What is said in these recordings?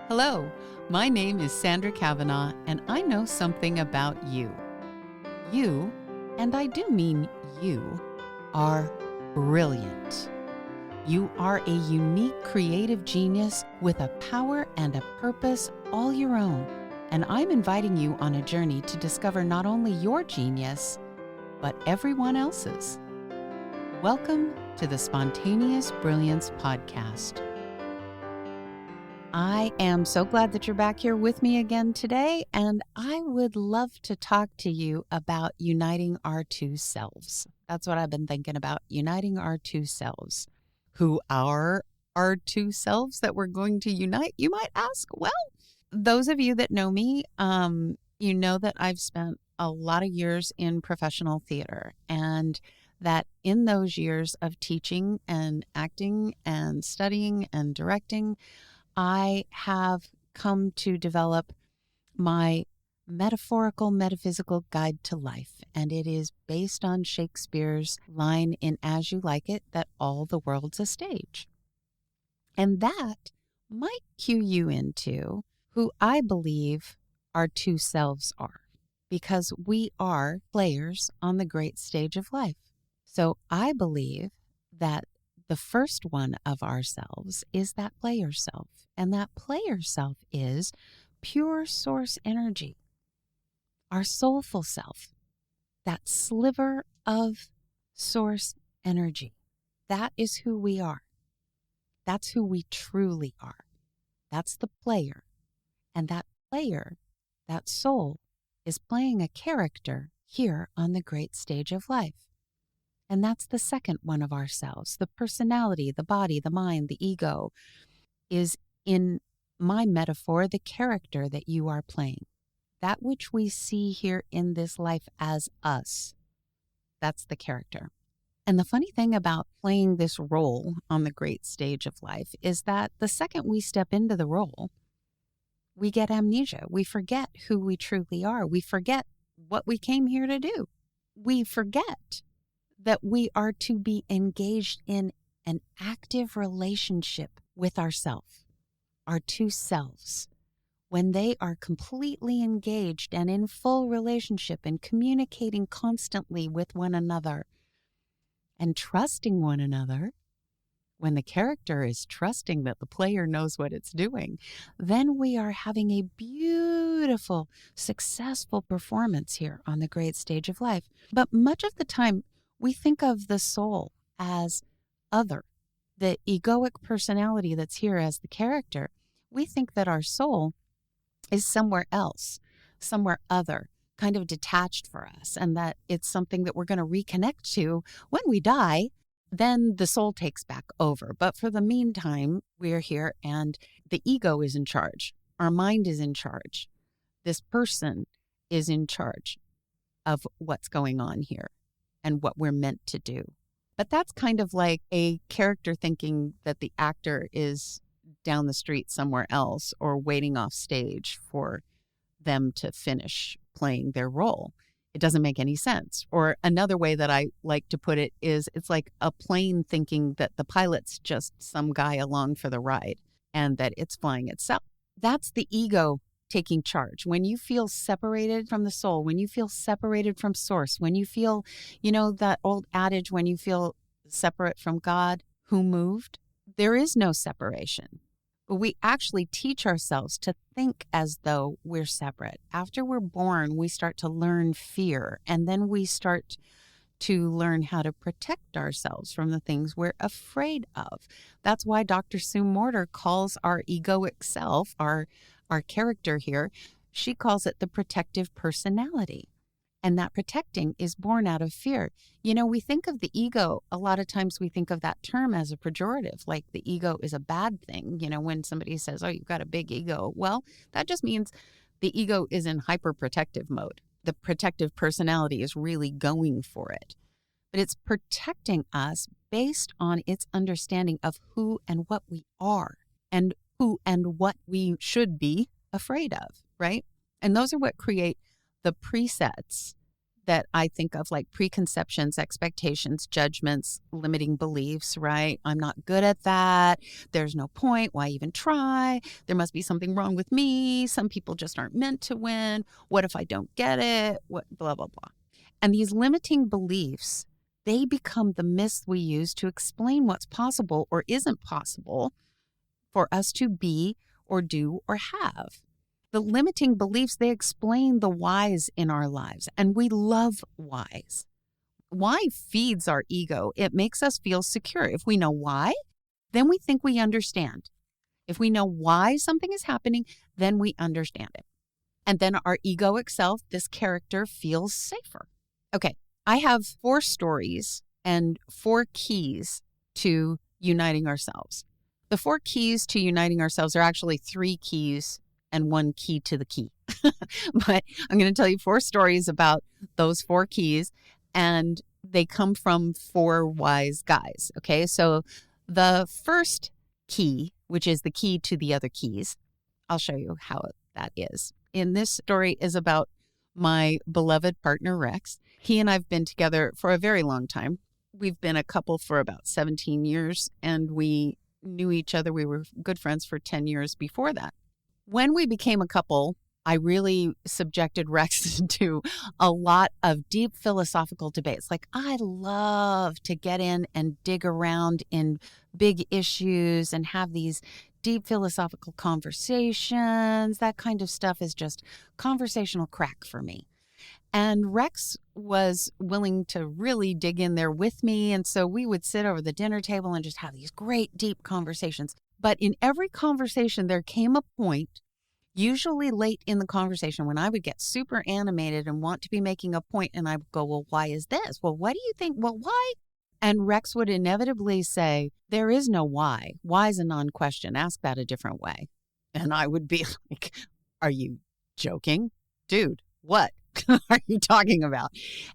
Hello, my name is Sandra Kavanaugh, and I know something about you. You, and I do mean you, are brilliant. You are a unique creative genius with a power and a purpose all your own, and I'm inviting you on a journey to discover not only your genius, but everyone else's. Welcome to the Spontaneous Brilliance Podcast. I am so glad that you're back here with me again today, and I would love to talk to you about uniting our two selves. That's what I've been thinking about, uniting our two selves. Who are our two selves that we're going to unite, you might ask? Well, those of you that know me, you know that I've spent a lot of years in professional theater, and that in those years of teaching and acting and studying and directing, I have come to develop my metaphorical, metaphysical guide to life, and it is based on Shakespeare's line in As You Like It, that all the world's a stage. And that might cue you into who I believe our two selves are, because we are players on the great stage of life. So I believe that the first one of ourselves is that player self. And that player self is pure source energy, our soulful self, that sliver of source energy. That is who we are. That's who we truly are. That's the player. And that player, that soul, is playing a character here on the great stage of life. And that's the second one of ourselves. The personality, the body, the mind, the ego is, in my metaphor, the character that you are playing. That which we see here in this life as us. That's the character. And the funny thing about playing this role on the great stage of life is that the second we step into the role, we get amnesia. We forget who we truly are. We forget what we came here to do. We forget that we are to be engaged in an active relationship with ourselves, our two selves. When they are completely engaged and in full relationship and communicating constantly with one another and trusting one another, when the character is trusting that the player knows what it's doing, then we are having a beautiful, successful performance here on the great stage of life. But much of the time, we think of the soul as other, the egoic personality that's here as the character. We think that our soul is somewhere else, somewhere other, kind of detached for us, and that it's something that we're going to reconnect to when we die. Then the soul takes back over. But for the meantime, we're here and the ego is in charge. Our mind is in charge. This person is in charge of what's going on here and what we're meant to do. But that's kind of like a character thinking that the actor is down the street somewhere else or waiting off stage for them to finish playing their role. It doesn't make any sense. Or another way that I like to put it is it's like a plane thinking that the pilot's just some guy along for the ride and that it's flying itself. That's the ego taking charge. When you feel separated from the soul, when you feel separated from source, when you feel, that old adage, when you feel separate from God, who moved? There is no separation. But we actually teach ourselves to think as though we're separate. After we're born, we start to learn fear, and then we start to learn how to protect ourselves from the things we're afraid of. That's why Dr. Sue Morter calls our egoic self, our character here, she calls it the protective personality. And that protecting is born out of fear. We think of the ego, a lot of times we think of that term as a pejorative, like the ego is a bad thing. When somebody says, oh, you've got a big ego, well, that just means the ego is in hyperprotective mode. The protective personality is really going for it. But it's protecting us based on its understanding of who and what we are and who and what we should be afraid of, right? And those are what create the presets that I think of, like preconceptions, expectations, judgments, limiting beliefs, right? I'm not good at that. There's no point. Why even try? There must be something wrong with me. Some people just aren't meant to win. What if I don't get it? What, blah, blah, blah. And these limiting beliefs, they become the myths we use to explain what's possible or isn't possible for us to be or do or have. The limiting beliefs, they explain the whys in our lives, and we love whys. Why feeds our ego. It makes us feel secure. If we know why, then we think we understand. If we know why something is happening, then we understand it. And then our egoic self, this character, feels safer. Okay, I have 4 stories and 4 keys to uniting ourselves. The 4 keys to uniting ourselves are actually 3 keys and 1 key to the key. But I'm going to tell you 4 stories about those 4 keys, and they come from 4 wise guys. Okay, so the first key, which is the key to the other keys, I'll show you how that is. In this story is about my beloved partner, Rex. He and I have been together for a very long time. We've been a couple for about 17 years, and we knew each other. We were good friends for 10 years before that. When we became a couple, I really subjected Rex to a lot of deep philosophical debates. Like, I love to get in and dig around in big issues and have these deep philosophical conversations. That kind of stuff is just conversational crack for me. And Rex was willing to really dig in there with me. And so we would sit over the dinner table and just have these great deep conversations. But in every conversation, there came a point, usually late in the conversation, when I would get super animated and want to be making a point, and I would go, well, why is this? Well, what do you think? Well, why? And Rex would inevitably say, there is no why. Why is a non-question. Ask that a different way. And I would be like, are you joking? Dude, what are you talking about?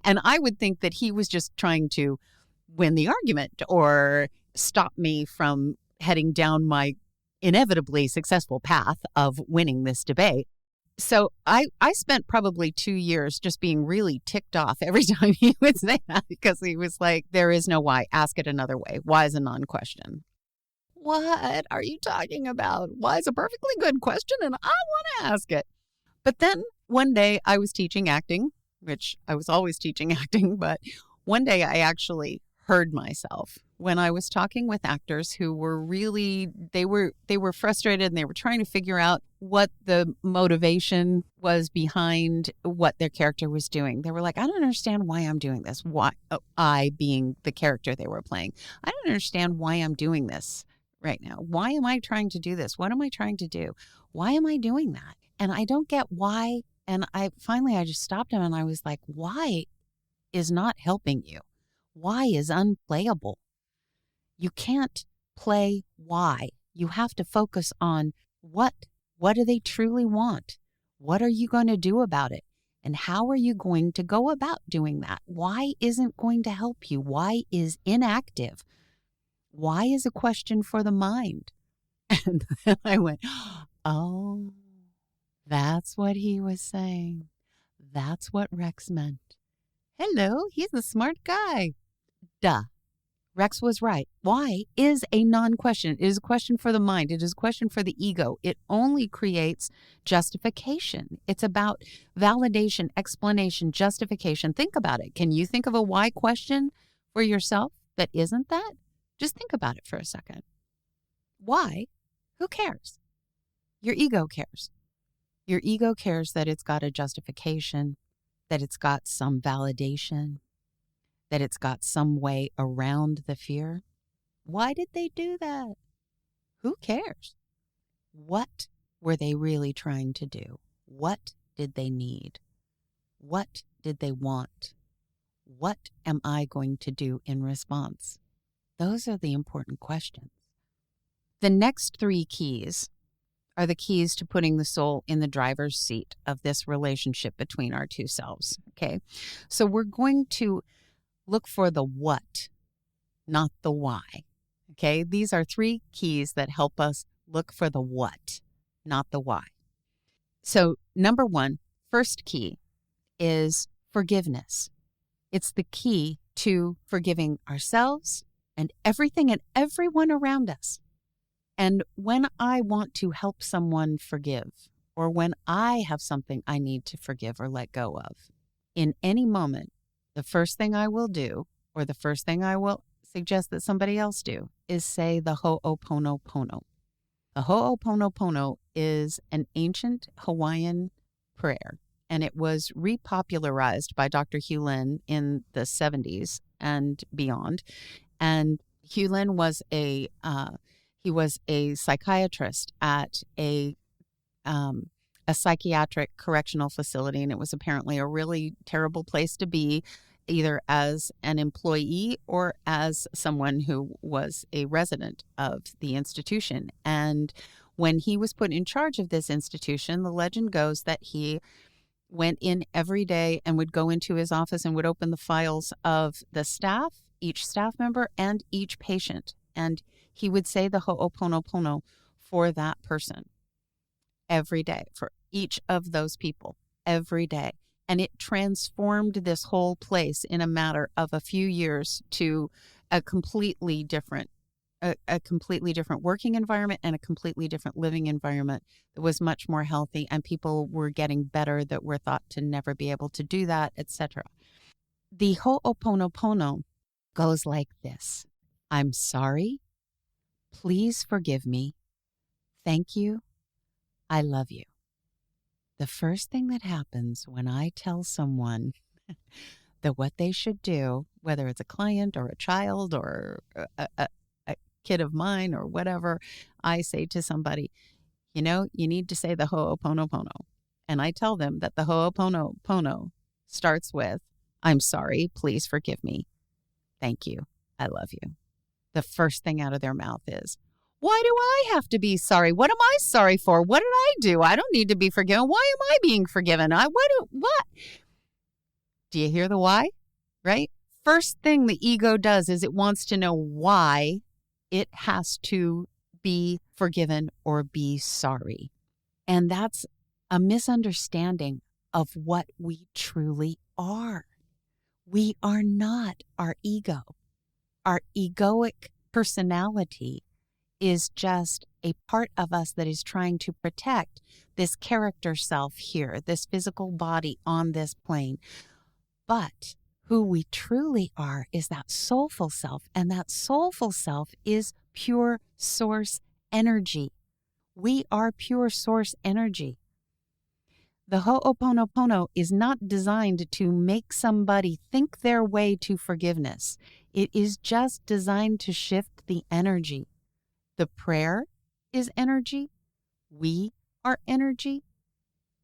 And I would think that he was just trying to win the argument or stop me from heading down my inevitably successful path of winning this debate. So I spent probably 2 years just being really ticked off every time he would say that, because he was like, there is no why. Ask it another way. Why is a non-question. What are you talking about? Why is a perfectly good question, and I want to ask it. But then one day I was teaching acting, which I was always teaching acting, but one day I actually heard myself when I was talking with actors who were really, they were frustrated, and they were trying to figure out what the motivation was behind what their character was doing. They were like, I don't understand why I'm doing this. Why, I being the character they were playing, I don't understand why I'm doing this right now. Why am I trying to do this? What am I trying to do? Why am I doing that? And I don't get why. And I just stopped him, and I was like, why is not helping you? Why is unplayable? You can't play why. You have to focus on what. What do they truly want? What are you going to do about it? And how are you going to go about doing that? Why isn't going to help you? Why is inactive? Why is a question for the mind? And then I went, oh, that's what he was saying. That's what Rex meant. Hello, he's a smart guy. Duh. Rex was right. Why is a non-question. It is a question for the mind. It is a question for the ego. It only creates justification. It's about validation, explanation, justification. Think about it. Can you think of a why question for yourself that isn't that? Just think about it for a second. Why? Who cares? Your ego cares. Your ego cares that it's got a justification, that it's got some validation, that it's got some way around the fear. Why did they do that? Who cares? What were they really trying to do? What did they need? What did they want? What am I going to do in response? Those are the important questions. The next 3 keys are the keys to putting the soul in the driver's seat of this relationship between our 2 selves. Okay, so we're going to look for the what, not the why. Okay, these are 3 keys that help us look for the what, not the why. So number 1, first key is forgiveness. It's the key to forgiving ourselves and everything and everyone around us. And when I want to help someone forgive, or when I have something I need to forgive or let go of, in any moment, the first thing I will do, or the first thing I will suggest that somebody else do, is say the Ho'oponopono. The Ho'oponopono is an ancient Hawaiian prayer, and it was repopularized by Dr. Hugh Lin in the 70s and beyond. And Hugh Lin was he was a psychiatrist at a psychiatric correctional facility, and it was apparently a really terrible place to be, either as an employee or as someone who was a resident of the institution. And when he was put in charge of this institution, the legend goes that he went in every day and would go into his office and would open the files of the staff, each staff member, and each patient. And he would say the Ho'oponopono for that person every day, for each of those people every day. And it transformed this whole place in a matter of a few years to a completely different working environment and a completely different living environment that was much more healthy, and people were getting better that were thought to never be able to do that, etc. The Ho'oponopono goes like this: I'm sorry. Please forgive me. Thank you. I love you. The first thing that happens when I tell someone that what they should do, whether it's a client or a child or a kid of mine or whatever, I say to somebody, you need to say the Ho'oponopono. And I tell them that the Ho'oponopono starts with, I'm sorry, please forgive me. Thank you. I love you. The first thing out of their mouth is, why do I have to be sorry? What am I sorry for? What did I do? I don't need to be forgiven. Why am I being forgiven? What? Do you hear the why? Right? First thing the ego does is it wants to know why it has to be forgiven or be sorry. And that's a misunderstanding of what we truly are. We are not our ego. Our egoic personality is just a part of us that is trying to protect this character self here, this physical body on this plane. But who we truly are is that soulful self, and that soulful self is pure source energy. We are pure source energy. The Ho'oponopono is not designed to make somebody think their way to forgiveness. It is just designed to shift the energy. The prayer is energy. We are energy.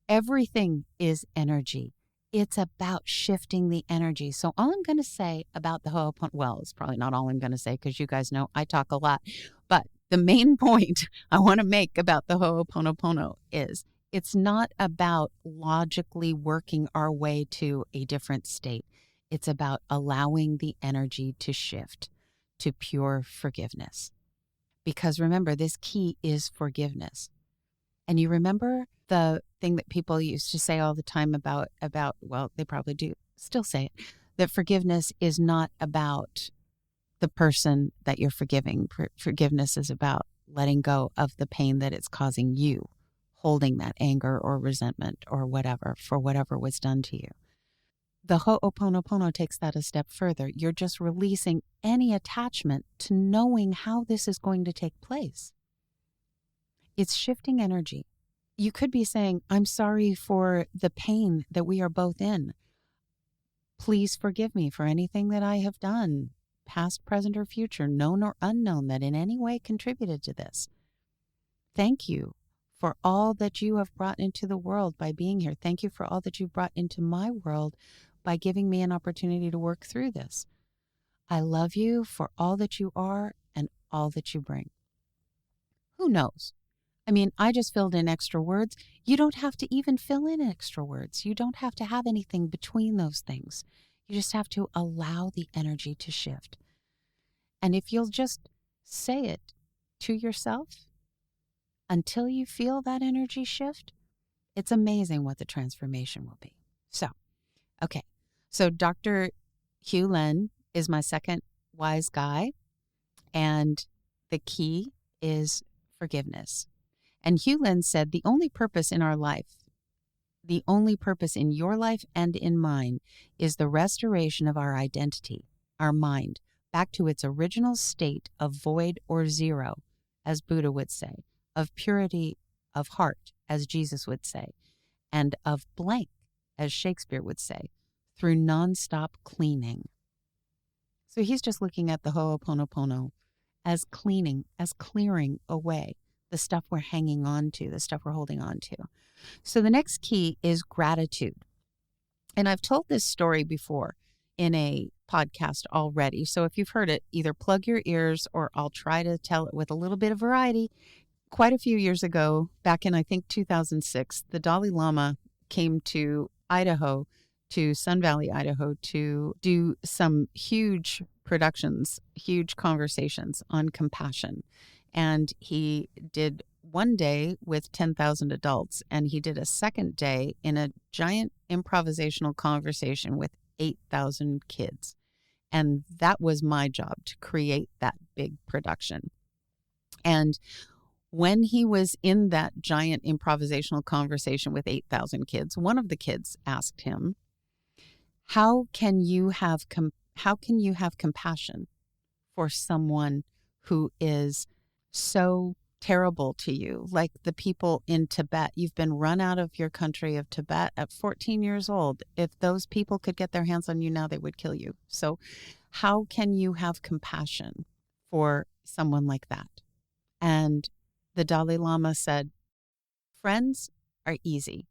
Everything is energy. It's about shifting the energy. So all I'm going to say about the Ho'oponopono, well, it's probably not all I'm going to say because you guys know I talk a lot, but the main point I want to make about the Ho'oponopono is it's not about logically working our way to a different state. It's about allowing the energy to shift to pure forgiveness. Because remember, this key is forgiveness. And you remember the thing that people used to say all the time about, well, they probably do still say it, that forgiveness is not about the person that you're forgiving. Forgiveness is about letting go of the pain that it's causing you, holding that anger or resentment or whatever for whatever was done to you. The Ho'oponopono takes that a step further. You're just releasing any attachment to knowing how this is going to take place. It's shifting energy. You could be saying, I'm sorry for the pain that we are both in. Please forgive me for anything that I have done, past, present, or future, known or unknown, that in any way contributed to this. Thank you for all that you have brought into the world by being here. Thank you for all that you've brought into my world by giving me an opportunity to work through this. I love you for all that you are and all that you bring. Who knows? I mean, I just filled in extra words. You don't have to even fill in extra words. You don't have to have anything between those things. You just have to allow the energy to shift. And if you'll just say it to yourself until you feel that energy shift, it's amazing what the transformation will be. So, okay, So Dr. Hugh Len is my second wise guy, and the key is forgiveness. And Hugh Len said, the only purpose in our life, the only purpose in your life and in mine, is the restoration of our identity, our mind, back to its original state of void or zero, as Buddha would say, of purity of heart, as Jesus would say, and of blank, as Shakespeare would say, through nonstop cleaning. So he's just looking at the Ho'oponopono as cleaning, as clearing away the stuff we're hanging on to, the stuff we're holding on to. So the next key is gratitude. And I've told this story before in a podcast already. So if you've heard it, either plug your ears or I'll try to tell it with a little bit of variety. Quite a few years ago, back in, I think, 2006, the Dalai Lama came to Idaho, to Sun Valley, Idaho, to do some huge productions, huge conversations on compassion. And he did one day with 10,000 adults, and he did a second day in a giant improvisational conversation with 8,000 kids. And that was my job, to create that big production. And when he was in that giant improvisational conversation with 8,000 kids, one of the kids asked him, how can you have compassion for someone who is so terrible to you, like the people in Tibet? You've been run out of your country of Tibet at 14 years old. If those people could get their hands on you now, they would kill you. So how can you have compassion for someone like that? And the Dalai Lama said, friends are easy.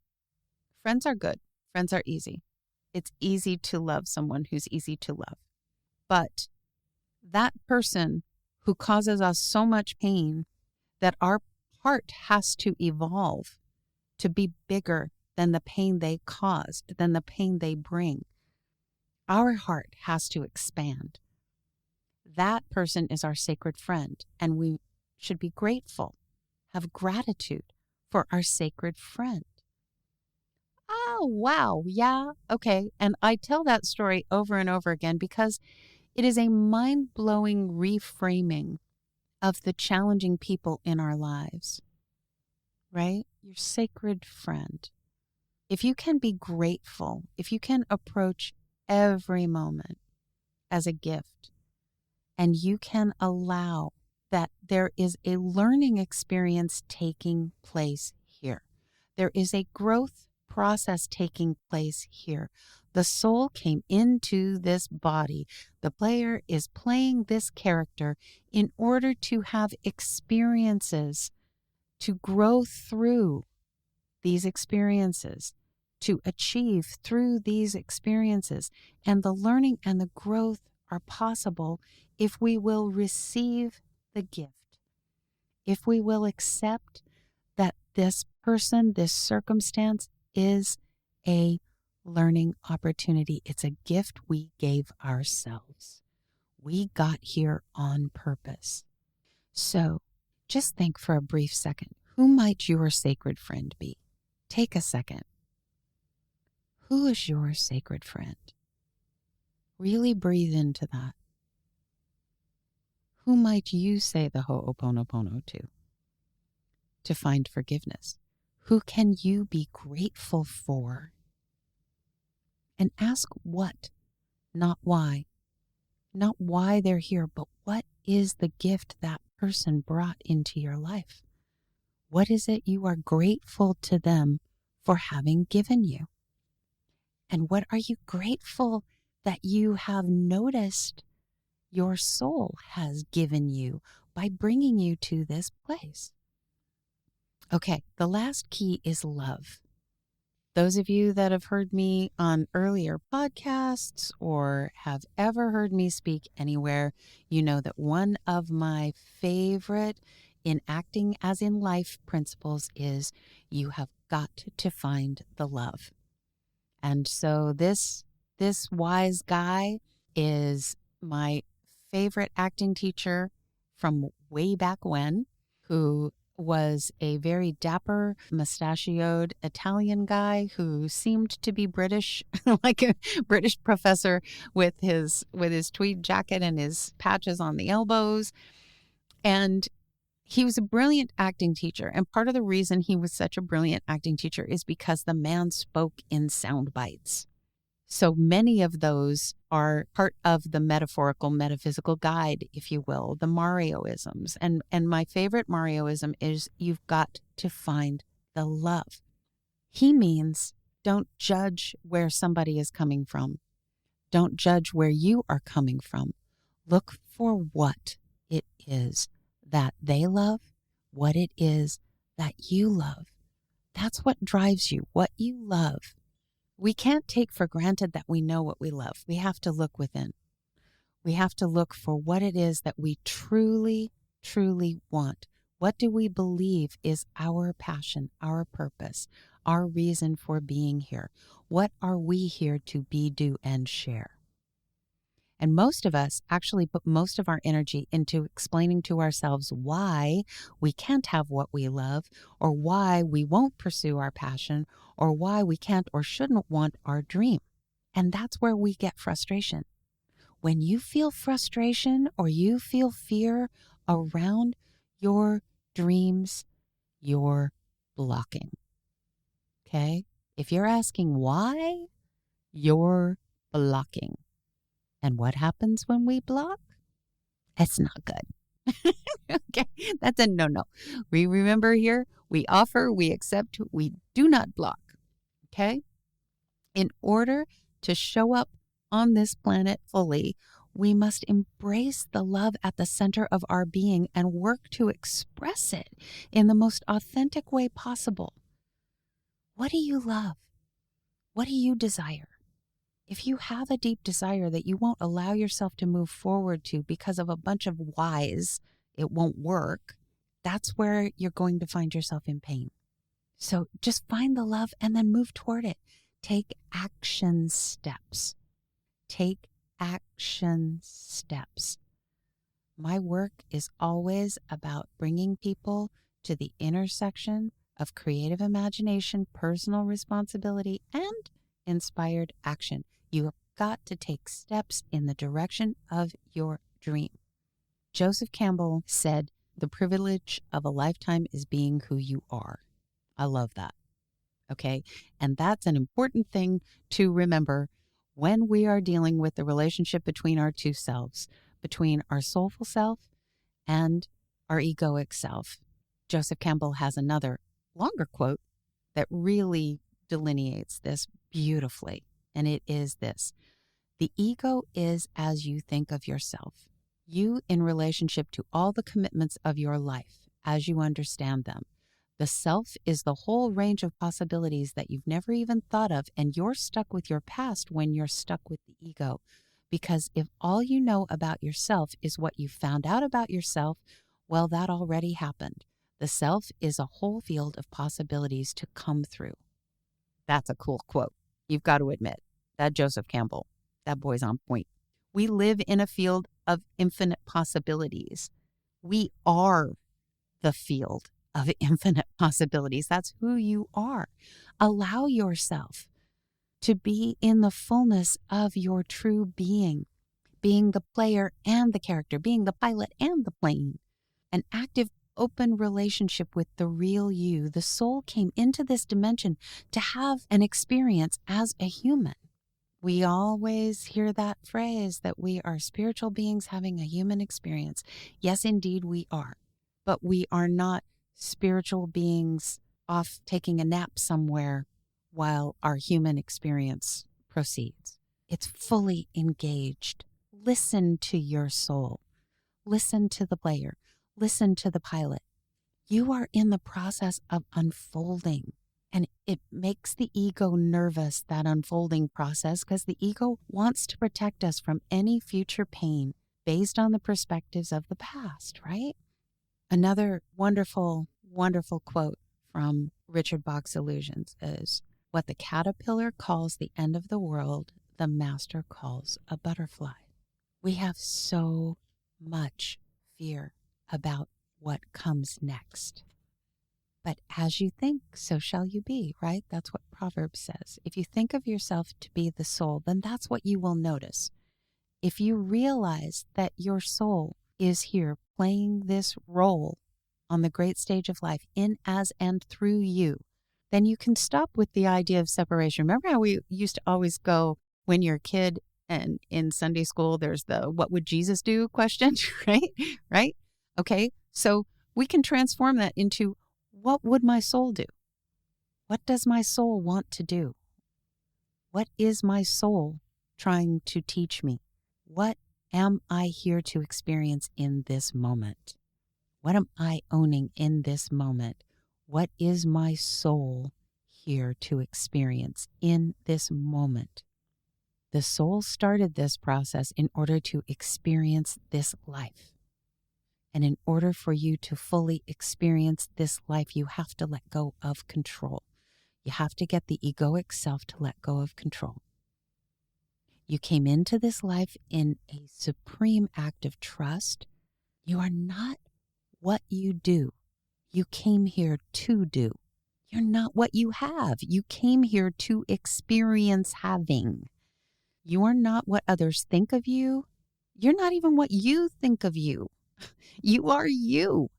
Friends are good. Friends are easy. It's easy to love someone who's easy to love. But that person who causes us so much pain that our heart has to evolve to be bigger than the pain they caused, than the pain they bring. Our heart has to expand. That person is our sacred friend, and we should be grateful, have gratitude for our sacred friend. Oh, wow. Yeah. Okay. And I tell that story over and over again because it is a mind-blowing reframing of the challenging people in our lives, right? Your sacred friend. If you can be grateful, if you can approach every moment as a gift, and you can allow that there is a learning experience taking place here. There is a growth process taking place here. The soul came into this body. The player is playing this character in order to have experiences, to grow through these experiences, to achieve through these experiences. And the learning and the growth are possible if we will receive the gift, if we will accept that this person, this circumstance is a learning opportunity. It's a gift we gave ourselves. We got here on purpose. So just think for a brief second, who might your sacred friend be? Take a second. Who is your sacred friend? Really breathe into that. Who might you say the Ho'oponopono to find forgiveness? Who can you be grateful for? And ask what, not why. Not why they're here, but what is the gift that person brought into your life? What is it you are grateful to them for having given you? And what are you grateful that you have noticed your soul has given you by bringing you to this place? Okay, the last key is love. Those of you that have heard me on earlier podcasts or have ever heard me speak anywhere, you know that one of my favorite in acting as in life principles is you have got to find the love. And so this wise guy is my favorite acting teacher from way back when, who was a very dapper, mustachioed Italian guy who seemed to be British, like a British professor with his tweed jacket and his patches on the elbows. And he was a brilliant acting teacher. And part of the reason he was such a brilliant acting teacher is because the man spoke in sound bites. So many of those are part of the metaphorical, metaphysical guide, if you will, the Marioisms. And my favorite Marioism is you've got to find the love. He means don't judge where somebody is coming from. Don't judge where you are coming from. Look for what it is that they love, what it is that you love. That's what drives you, what you love. We can't take for granted that we know what we love. We have to look within. We have to look for what it is that we truly, truly want. What do we believe is our passion, our purpose, our reason for being here? What are we here to be, do, and share? And most of us actually put most of our energy into explaining to ourselves why we can't have what we love, or why we won't pursue our passion, or why we can't or shouldn't want our dream. And that's where we get frustration. When you feel frustration or you feel fear around your dreams, you're blocking. Okay? If you're asking why, you're blocking. And what happens when we block? It's not good. Okay, that's a no-no. We remember here, we offer, we accept, we do not block. Okay? In order to show up on this planet fully, we must embrace the love at the center of our being and work to express it in the most authentic way possible. What do you love? What do you desire? If you have a deep desire that you won't allow yourself to move forward to because of a bunch of whys, it won't work, that's where you're going to find yourself in pain. So just find the love and then move toward it. Take action steps. Take action steps. My work is always about bringing people to the intersection of creative imagination, personal responsibility, and inspired action. You have got to take steps in the direction of your dream. Joseph Campbell said, "The privilege of a lifetime is being who you are." I love that. Okay. And that's an important thing to remember when we are dealing with the relationship between our two selves, between our soulful self and our egoic self. Joseph Campbell has another longer quote that really delineates this beautifully. And it is this: the ego is as you think of yourself, you in relationship to all the commitments of your life as you understand them. The self is the whole range of possibilities that you've never even thought of, and you're stuck with your past when you're stuck with the ego. Because if all you know about yourself is what you found out about yourself, well, that already happened. The self is a whole field of possibilities to come through. That's a cool quote. You've got to admit, that Joseph Campbell, that boy's on point. We live in a field of infinite possibilities. We are the field of infinite possibilities. That's who you are. Allow yourself to be in the fullness of your true being the player and the character, being the pilot and the plane. An active, open relationship with the real you. The soul came into this dimension to have an experience as a human. We always hear that phrase that we are spiritual beings having a human experience. Yes, indeed, we are. But we are not spiritual beings off taking a nap somewhere while our human experience proceeds. It's fully engaged. Listen to your soul. Listen to the player. Listen to the pilot. You are in the process of unfolding. And it makes the ego nervous, that unfolding process, because the ego wants to protect us from any future pain based on the perspectives of the past, right? Another wonderful, wonderful quote from Richard Bach's Illusions is, "What the caterpillar calls the end of the world, the master calls a butterfly." We have so much fear about what comes next. But as you think, so shall you be, right? That's what Proverbs says. If you think of yourself to be the soul, then that's what you will notice. If you realize that your soul is here playing this role on the great stage of life in, as, and through you, then you can stop with the idea of separation. Remember how we used to always go when you're a kid and in Sunday school, there's the what would Jesus do question, right? Right? Okay, so we can transform that into what would my soul do? What does my soul want to do? What is my soul trying to teach me? What am I here to experience in this moment? What am I owning in this moment? What is my soul here to experience in this moment? The soul started this process in order to experience this life. And in order for you to fully experience this life, you have to let go of control. You have to get the egoic self to let go of control. You came into this life in a supreme act of trust. You are not what you do. You came here to do. You're not what you have. You came here to experience having. You are not what others think of you. You're not even what you think of you. You are you.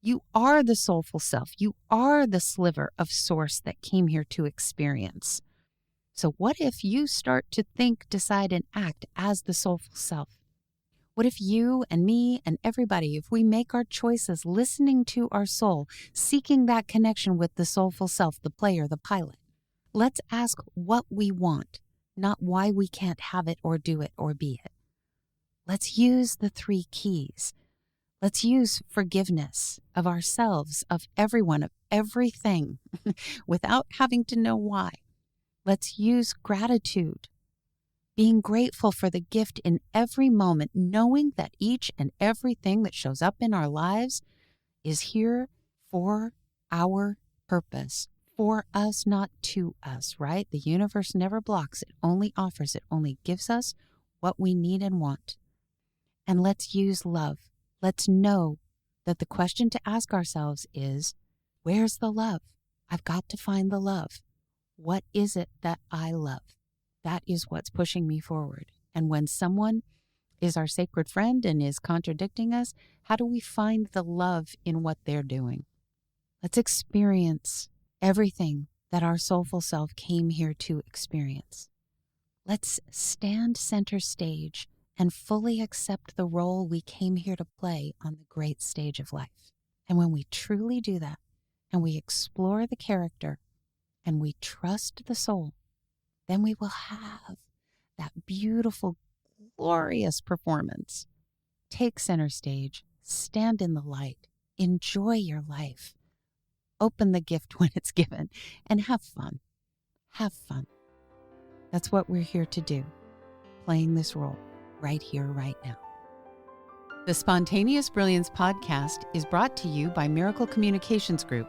You are the soulful self. You are the sliver of source that came here to experience. So what if you start to think, decide, and act as the soulful self? What if you and me and everybody, if we make our choices listening to our soul, seeking that connection with the soulful self, the player, the pilot? Let's ask what we want, not why we can't have it or do it or be it. Let's use the 3 keys. Let's use forgiveness of ourselves, of everyone, of everything, without having to know why. Let's use gratitude, being grateful for the gift in every moment, knowing that each and everything that shows up in our lives is here for our purpose, for us, not to us, right? The universe never blocks, it only offers, it only gives us what we need and want. And let's use love. Let's know that the question to ask ourselves is, where's the love? I've got to find the love. What is it that I love? That is what's pushing me forward. And when someone is our sacred friend and is contradicting us, how do we find the love in what they're doing? Let's experience everything that our soulful self came here to experience. Let's stand center stage and fully accept the role we came here to play on the great stage of life. And when we truly do that, and we explore the character, and we trust the soul, then we will have that beautiful, glorious performance. Take center stage, stand in the light, enjoy your life, open the gift when it's given, and have fun. Have fun. That's what we're here to do, playing this role right here, right now. The Spontaneous Brilliance Podcast is brought to you by Miracle Communications Group.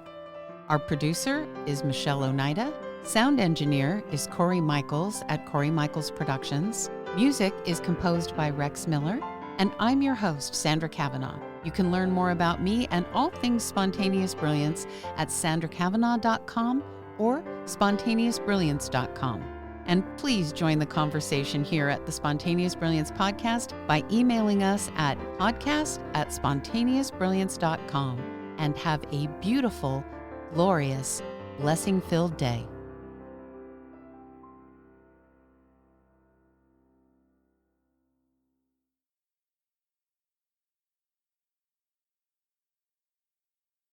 Our producer is Michelle Oneida. Sound engineer is Corey Michaels at Corey Michaels Productions. Music is composed by Rex Miller. And I'm your host, Sandra Kavanaugh. You can learn more about me and all things Spontaneous Brilliance at sandrakavanaugh.com or spontaneousbrilliance.com. And please join the conversation here at the Spontaneous Brilliance Podcast by emailing us at podcast@spontaneousbrilliance.com. And have a beautiful, glorious, blessing-filled day.